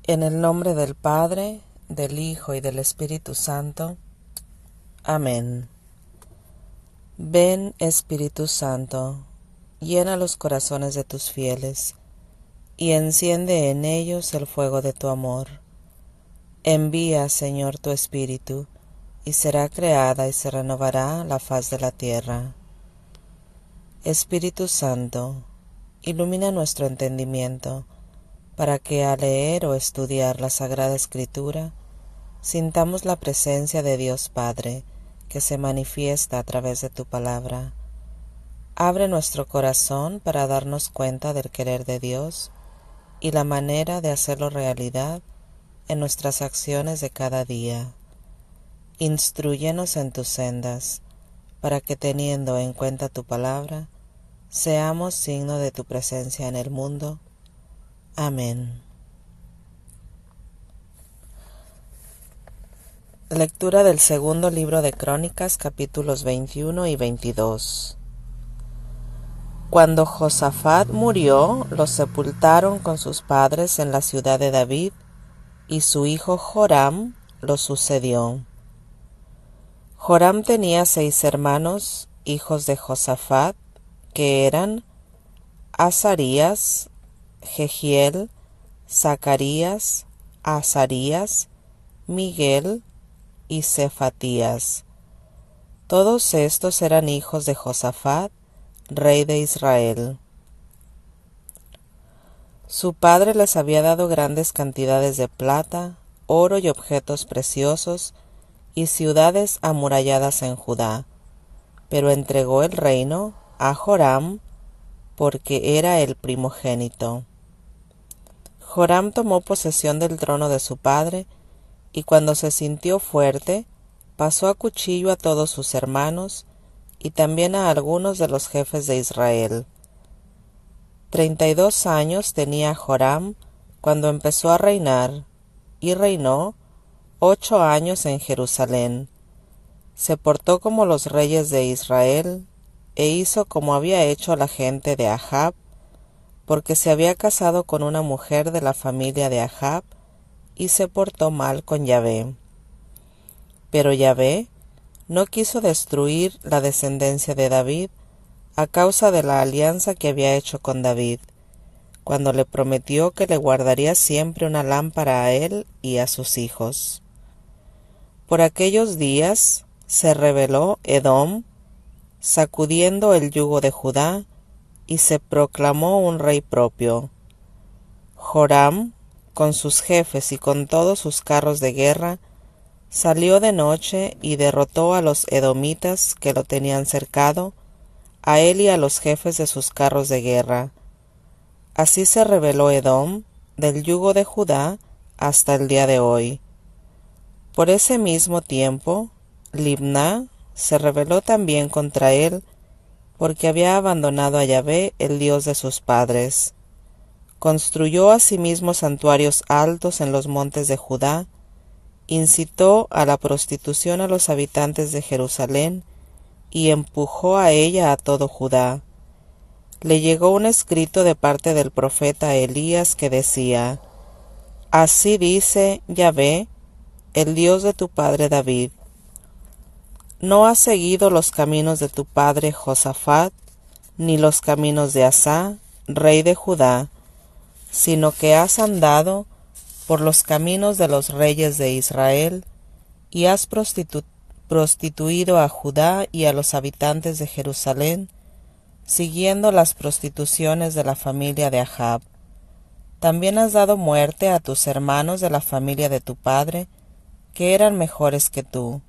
En el nombre del Padre, del Hijo y del Espíritu Santo. Amén. Ven, Espíritu Santo, llena los corazones de tus fieles, y enciende en ellos el fuego de tu amor. Envía, Señor, tu Espíritu, y será creada y se renovará la faz de la tierra. Espíritu Santo, ilumina nuestro entendimiento, para que al leer o estudiar la Sagrada Escritura, sintamos la presencia de Dios Padre, que se manifiesta a través de tu palabra. Abre nuestro corazón para darnos cuenta del querer de Dios y la manera de hacerlo realidad en nuestras acciones de cada día. Instrúyenos en tus sendas, para que teniendo en cuenta tu palabra, seamos signo de tu presencia en el mundo. Amén. Lectura del segundo libro de Crónicas, capítulos 21 y 22. Cuando Josafat murió, lo sepultaron con sus padres en la ciudad de David, y su hijo Joram lo sucedió. Joram tenía 6 hermanos, hijos de Josafat, que eran Azarías, Jehiel, Zacarías, Azarías, Miguel y Cefatías. Todos estos eran hijos de Josafat, rey de Israel. Su padre les había dado grandes cantidades de plata, oro y objetos preciosos, y ciudades amuralladas en Judá, pero entregó el reino a Joram, porque era el primogénito. Joram tomó posesión del trono de su padre, y cuando se sintió fuerte, pasó a cuchillo a todos sus hermanos, y también a algunos de los jefes de Israel. 32 años tenía Joram cuando empezó a reinar, y reinó 8 años en Jerusalén. Se portó como los reyes de Israel, e hizo como había hecho la gente de Ahab, porque se había casado con una mujer de la familia de Ahab, y se portó mal con Yahvé. Pero Yahvé no quiso destruir la descendencia de David a causa de la alianza que había hecho con David, cuando le prometió que le guardaría siempre una lámpara a él y a sus hijos. Por aquellos días se rebeló Edom, sacudiendo el yugo de Judá, y se proclamó un rey propio. Joram, con sus jefes y con todos sus carros de guerra, salió de noche y derrotó a los edomitas que lo tenían cercado, a él y a los jefes de sus carros de guerra. Así se rebeló Edom del yugo de Judá hasta el día de hoy. Por ese mismo tiempo, Libná se rebeló también contra él, porque había abandonado a Yahvé, el Dios de sus padres. Construyó asimismo santuarios altos en los montes de Judá, incitó a la prostitución a los habitantes de Jerusalén, y empujó a ella a todo Judá. Le llegó un escrito de parte del profeta Elías que decía: Así dice Yahvé, el Dios de tu padre David: ¿No has seguido los caminos de tu padre Josafat, ni los caminos de Asa, rey de Judá, sino que has andado por los caminos de los reyes de Israel, y has prostituido a Judá y a los habitantes de Jerusalén, siguiendo las prostituciones de la familia de Ahab? También has dado muerte a tus hermanos de la familia de tu padre, que eran mejores que tú.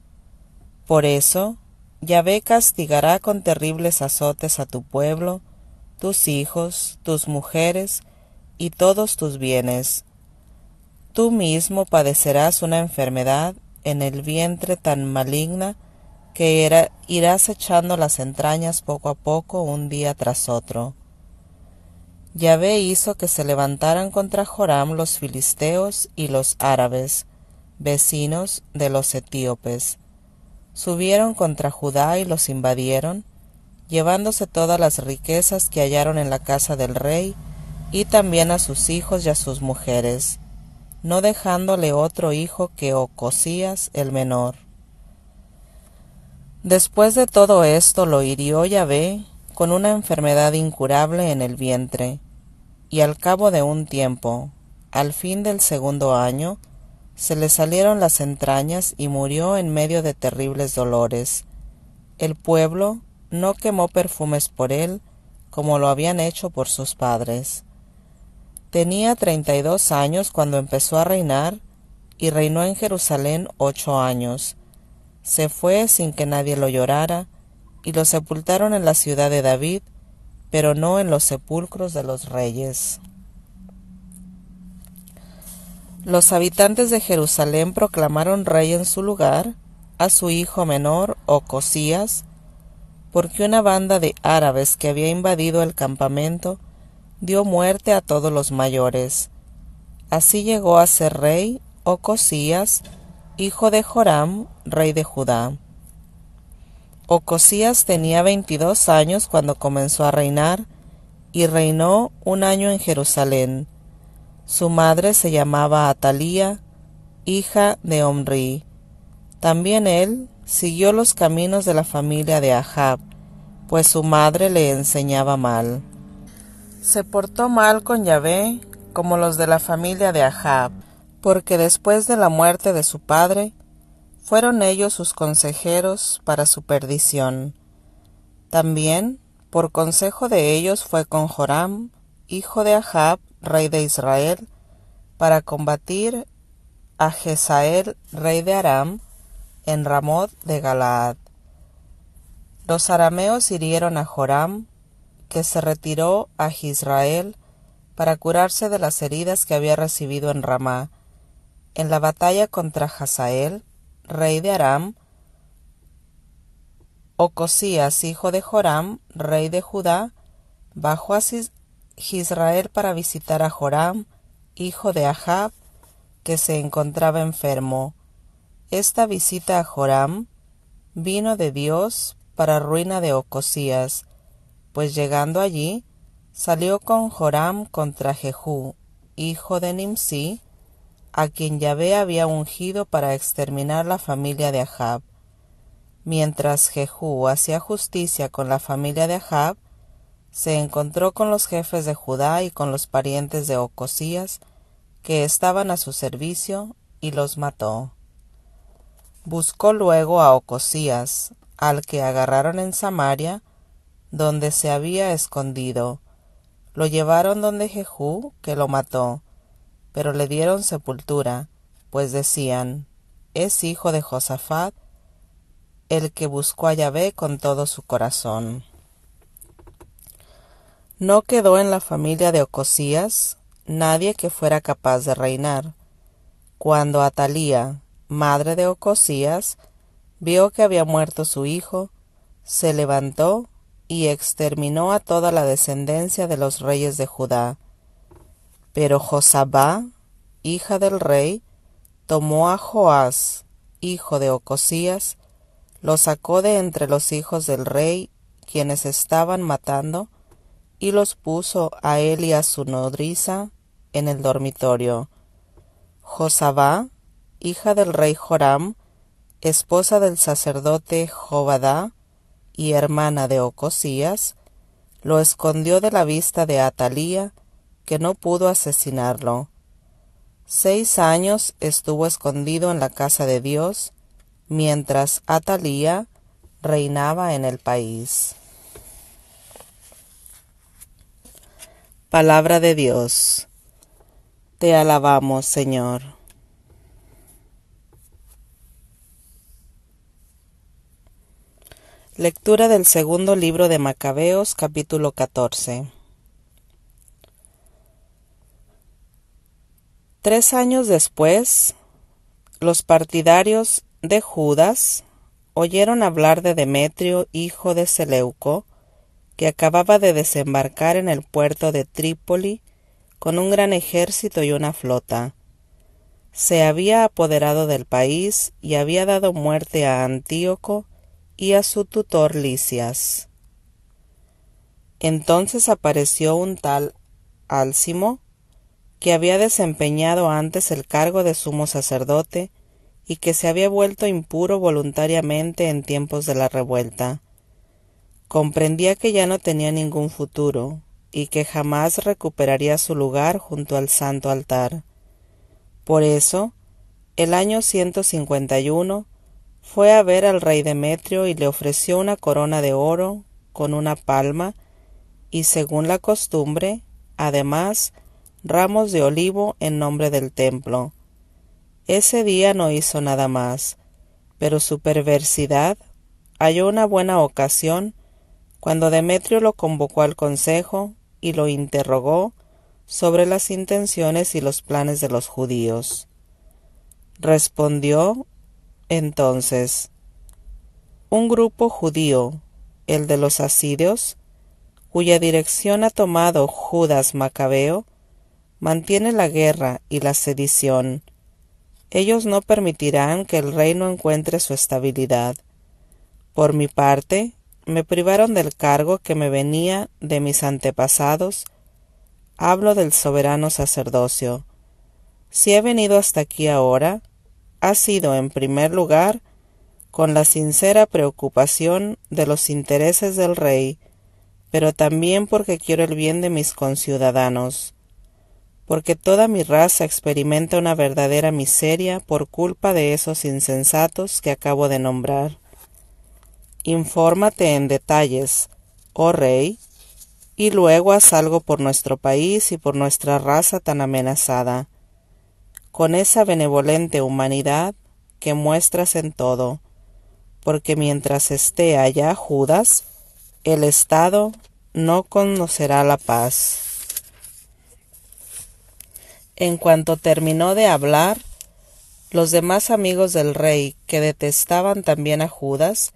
Por eso, Yahvé castigará con terribles azotes a tu pueblo, tus hijos, tus mujeres y todos tus bienes. Tú mismo padecerás una enfermedad en el vientre tan maligna que irás echando las entrañas poco a poco, un día tras otro. Yahvé hizo que se levantaran contra Joram los filisteos y los árabes, vecinos de los etíopes. Subieron contra Judá y los invadieron, llevándose todas las riquezas que hallaron en la casa del rey, y también a sus hijos y a sus mujeres. no dejándole otro hijo que Ocosías el menor. Después de todo esto lo hirió Yahvé con una enfermedad incurable en el vientre, y al cabo de un tiempo, al fin del segundo año, se le salieron las entrañas y murió en medio de terribles dolores. El pueblo no quemó perfumes por él, como lo habían hecho por sus padres. Tenía 32 años cuando empezó a reinar, y reinó en Jerusalén 8 años. Se fue sin que nadie lo llorara, y lo sepultaron en la ciudad de David, pero no en los sepulcros de los reyes. Los habitantes de Jerusalén proclamaron rey en su lugar a su hijo menor, Ocosías, porque una banda de árabes que había invadido el campamento dio muerte a todos los mayores. Así llegó a ser rey Ocosías, hijo de Joram, rey de Judá. Ocosías tenía 22 años cuando comenzó a reinar, y reinó 1 año en Jerusalén. Su madre se llamaba Atalía, hija de Omri. También él siguió los caminos de la familia de Ahab, pues su madre le enseñaba mal. Se portó mal con Yahvé, como los de la familia de Ahab, porque después de la muerte de su padre, fueron ellos sus consejeros para su perdición. También, por consejo de ellos, fue con Joram, hijo de Ahab, rey de Israel, para combatir a Jezael, rey de Aram, en Ramoth de Galaad. Los arameos hirieron a Joram, que se retiró a Jezreel para curarse de las heridas que había recibido en Ramá. En la batalla contra Hazael, rey de Aram, Ocosías, hijo de Joram, rey de Judá, bajó a Jezreel para visitar a Joram, hijo de Ahab, que se encontraba enfermo. Esta visita a Joram vino de Dios para ruina de Ocosías, pues llegando allí, salió con Joram contra Jehú, hijo de Nimsi, a quien Yahvé había ungido para exterminar la familia de Ahab. Mientras Jehú hacía justicia con la familia de Ahab, se encontró con los jefes de Judá y con los parientes de Ocosías, que estaban a su servicio, y los mató. Buscó luego a Ocosías, al que agarraron en Samaria, donde se había escondido. Lo llevaron donde Jehú, que lo mató, pero le dieron sepultura, pues decían, es hijo de Josafat, el que buscó a Yahvé con todo su corazón. No quedó en la familia de Ocosías nadie que fuera capaz de reinar. Cuando Atalía, madre de Ocosías, vio que había muerto su hijo, se levantó y exterminó a toda la descendencia de los reyes de Judá. Pero Josabá, hija del rey, tomó a Joás, hijo de Ocosías, lo sacó de entre los hijos del rey, quienes estaban matando, y los puso a él y a su nodriza en el dormitorio. Josabá, hija del rey Joram, esposa del sacerdote Jobadá y hermana de Ocosías, lo escondió de la vista de Atalía, que no pudo asesinarlo. 6 años estuvo escondido en la casa de Dios, mientras Atalía reinaba en el país. Palabra de Dios. Te alabamos, Señor. Lectura del segundo libro de Macabeos, capítulo 14. 3 años después, los partidarios de Judas oyeron hablar de Demetrio, hijo de Seleuco, que acababa de desembarcar en el puerto de Trípoli con un gran ejército y una flota. Se había apoderado del país y había dado muerte a Antíoco y a su tutor Lisias. Entonces apareció un tal Álcimo, que había desempeñado antes el cargo de sumo sacerdote y que se había vuelto impuro voluntariamente en tiempos de la revuelta. Comprendía que ya no tenía ningún futuro y que jamás recuperaría su lugar junto al santo altar. Por eso, el año 151, fue a ver al rey Demetrio y le ofreció una corona de oro con una palma y, según la costumbre, además, ramos de olivo en nombre del templo. Ese día no hizo nada más, pero su perversidad halló una buena ocasión cuando Demetrio lo convocó al consejo y lo interrogó sobre las intenciones y los planes de los judíos. Respondió entonces: un grupo judío, el de los asidios, cuya dirección ha tomado Judas Macabeo, mantiene la guerra y la sedición. Ellos no permitirán que el reino encuentre su estabilidad. Por mi parte, me privaron del cargo que me venía de mis antepasados. Hablo del soberano sacerdocio. Si he venido hasta aquí ahora, ha sido, en primer lugar, con la sincera preocupación de los intereses del rey, pero también porque quiero el bien de mis conciudadanos, porque toda mi raza experimenta una verdadera miseria por culpa de esos insensatos que acabo de nombrar. Infórmate en detalles, oh rey, y luego haz algo por nuestro país y por nuestra raza tan amenazada, con esa benevolente humanidad que muestras en todo, porque mientras esté allá Judas, el Estado no conocerá la paz. En cuanto terminó de hablar, los demás amigos del rey, que detestaban también a Judas,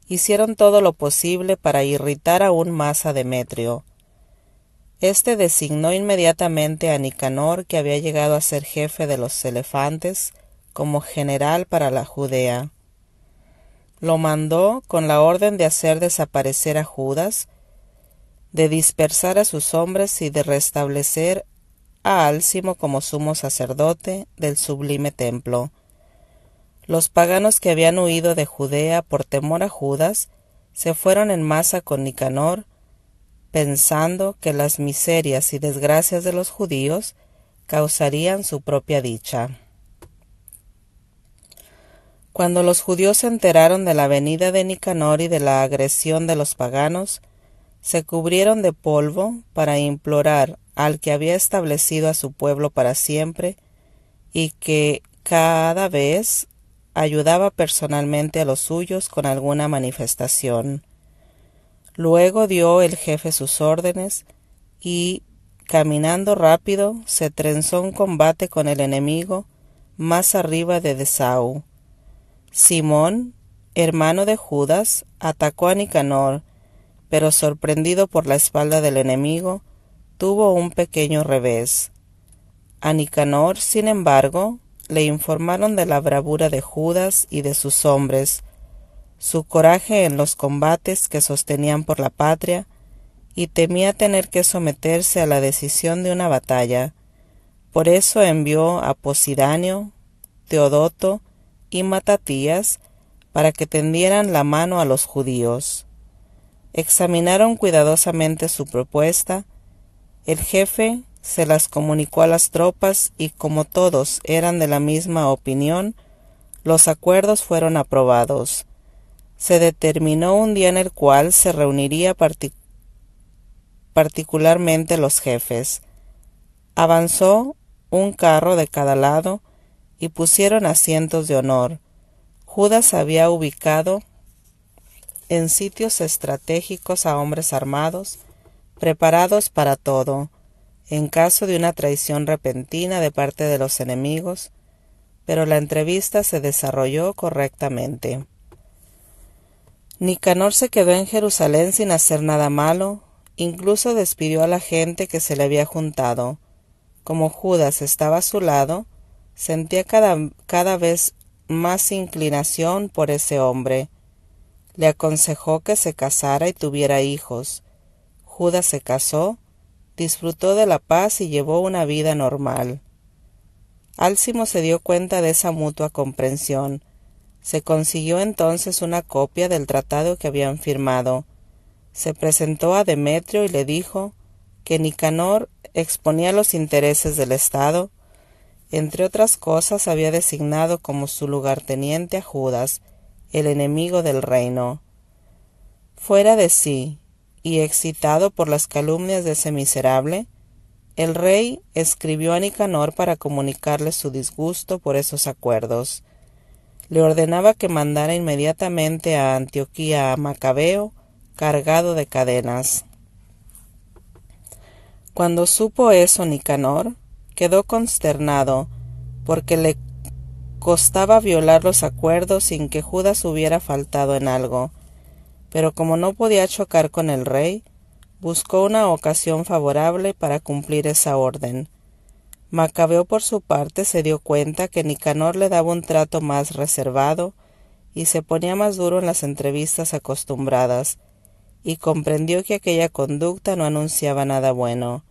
hicieron todo lo posible para irritar aún más a Demetrio. Este designó inmediatamente a Nicanor, que había llegado a ser jefe de los elefantes, como general para la Judea. Lo mandó con la orden de hacer desaparecer a Judas, de dispersar a sus hombres y de restablecer a Álcimo como sumo sacerdote del sublime templo. Los paganos que habían huido de Judea por temor a Judas se fueron en masa con Nicanor, pensando que las miserias y desgracias de los judíos causarían su propia dicha. Cuando los judíos se enteraron de la venida de Nicanor y de la agresión de los paganos, se cubrieron de polvo para implorar al que había establecido a su pueblo para siempre y que cada vez ayudaba personalmente a los suyos con alguna manifestación. Luego dio el jefe sus órdenes y, caminando rápido, se trenzó un combate con el enemigo más arriba de Dessau. Simón, hermano de Judas, atacó a Nicanor, pero sorprendido por la espalda del enemigo, tuvo un pequeño revés. A Nicanor, sin embargo, le informaron de la bravura de Judas y de sus hombres, su coraje en los combates que sostenían por la patria, y temía tener que someterse a la decisión de una batalla. Por eso envió a Posidonio, Teodoto y Matatías para que tendieran la mano a los judíos. Examinaron cuidadosamente su propuesta. El jefe se las comunicó a las tropas y, como todos eran de la misma opinión, los acuerdos fueron aprobados. Se determinó un día en el cual se reuniría particularmente los jefes. Avanzó un carro de cada lado y pusieron asientos de honor. Judas había ubicado en sitios estratégicos a hombres armados, preparados para todo, en caso de una traición repentina de parte de los enemigos, pero la entrevista se desarrolló correctamente. Nicanor se quedó en Jerusalén sin hacer nada malo, incluso despidió a la gente que se le había juntado. Como Judas estaba a su lado, sentía cada vez más inclinación por ese hombre. Le aconsejó que se casara y tuviera hijos. Judas se casó, disfrutó de la paz y llevó una vida normal. Álcimo se dio cuenta de esa mutua comprensión. Se consiguió entonces una copia del tratado que habían firmado. Se presentó a Demetrio y le dijo que Nicanor exponía los intereses del Estado. Entre otras cosas, había designado como su lugarteniente a Judas, el enemigo del reino. Fuera de sí, y excitado por las calumnias de ese miserable, el rey escribió a Nicanor para comunicarle su disgusto por esos acuerdos. Le ordenaba que mandara inmediatamente a Antioquía a Macabeo, cargado de cadenas. Cuando supo eso Nicanor, quedó consternado, porque le costaba violar los acuerdos sin que Judas hubiera faltado en algo. Pero como no podía chocar con el rey, buscó una ocasión favorable para cumplir esa orden. Macabeo, por su parte, se dio cuenta que Nicanor le daba un trato más reservado y se ponía más duro en las entrevistas acostumbradas, y comprendió que aquella conducta no anunciaba nada bueno.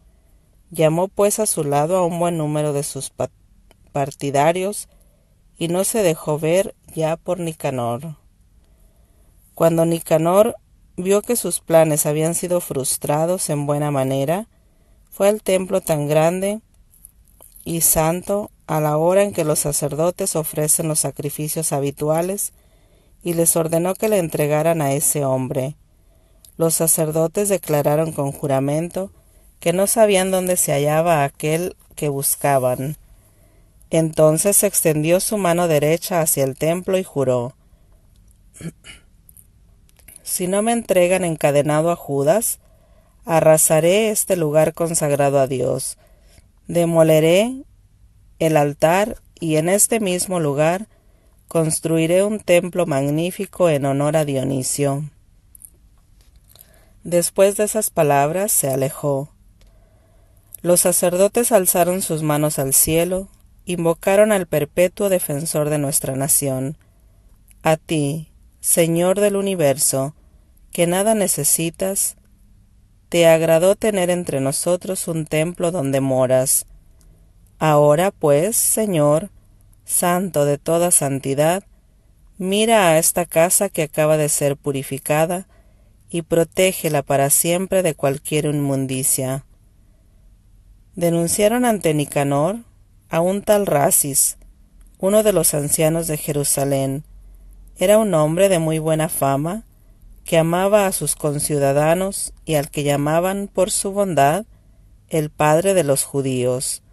Llamó pues a su lado a un buen número de sus partidarios y no se dejó ver ya por Nicanor. Cuando Nicanor vio que sus planes habían sido frustrados en buena manera, fue al templo tan grande y santo a la hora en que los sacerdotes ofrecen los sacrificios habituales y les ordenó que le entregaran a ese hombre. Los sacerdotes declararon con juramento que no sabían dónde se hallaba aquel que buscaban. Entonces extendió su mano derecha hacia el templo y juró: si no me entregan encadenado a Judas, arrasaré este lugar consagrado a Dios, demoleré el altar y en este mismo lugar construiré un templo magnífico en honor a Dionisio. Después de esas palabras se alejó. Los sacerdotes alzaron sus manos al cielo, invocaron al perpetuo defensor de nuestra nación. A ti, Señor del universo, que nada necesitas, te agradó tener entre nosotros un templo donde moras. Ahora, pues, Señor, santo de toda santidad, mira a esta casa que acaba de ser purificada y protégela para siempre de cualquier inmundicia. Denunciaron ante Nicanor a un tal Rasis, uno de los ancianos de Jerusalén. Era un hombre de muy buena fama, que amaba a sus conciudadanos y al que llamaban por su bondad el padre de los judíos.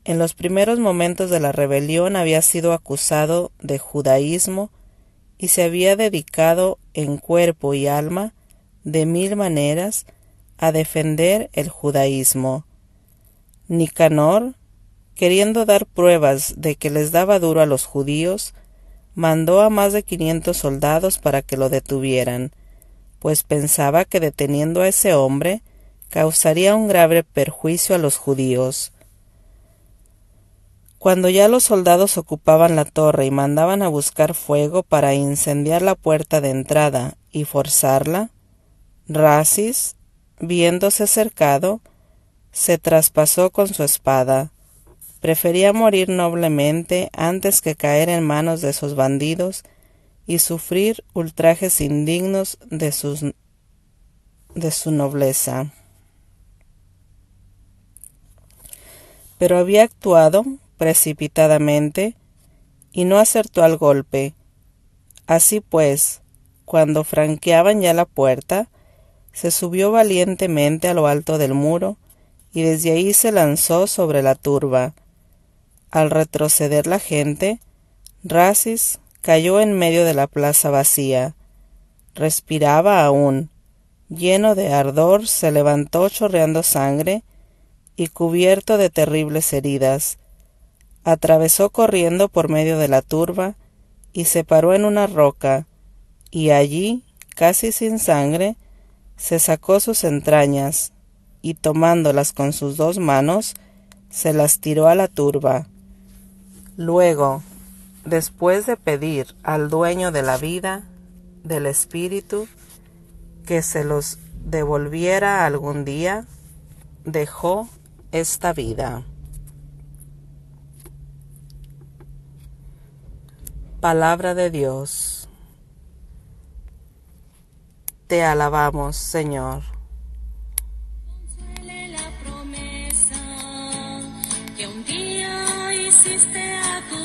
En los primeros momentos de la rebelión había sido acusado de judaísmo y se había dedicado en cuerpo y alma, de 1000 maneras, a defender el judaísmo. Nicanor, queriendo dar pruebas de que les daba duro a los judíos, mandó a más de 500 soldados para que lo detuvieran, pues pensaba que deteniendo a ese hombre causaría un grave perjuicio a los judíos. Cuando ya los soldados ocupaban la torre y mandaban a buscar fuego para incendiar la puerta de entrada y forzarla, Rasis, viéndose cercado, se traspasó con su espada. Prefería morir noblemente antes que caer en manos de esos bandidos y sufrir ultrajes indignos de su nobleza. Pero había actuado precipitadamente y no acertó al golpe. Así pues, cuando franqueaban ya la puerta, se subió valientemente a lo alto del muro y desde ahí se lanzó sobre la turba. Al retroceder la gente, Rasis cayó en medio de la plaza vacía. Respiraba aún. Lleno de ardor, se levantó chorreando sangre y cubierto de terribles heridas. Atravesó corriendo por medio de la turba y se paró en una roca, y allí, casi sin sangre, se sacó sus entrañas y tomándolas con sus 2 manos, se las tiró a la turba. Luego, después de pedir al dueño de la vida, del espíritu, que se los devolviera algún día, dejó esta vida. Palabra de Dios. Te alabamos, Señor. Consuele la promesa que un día hiciste a tu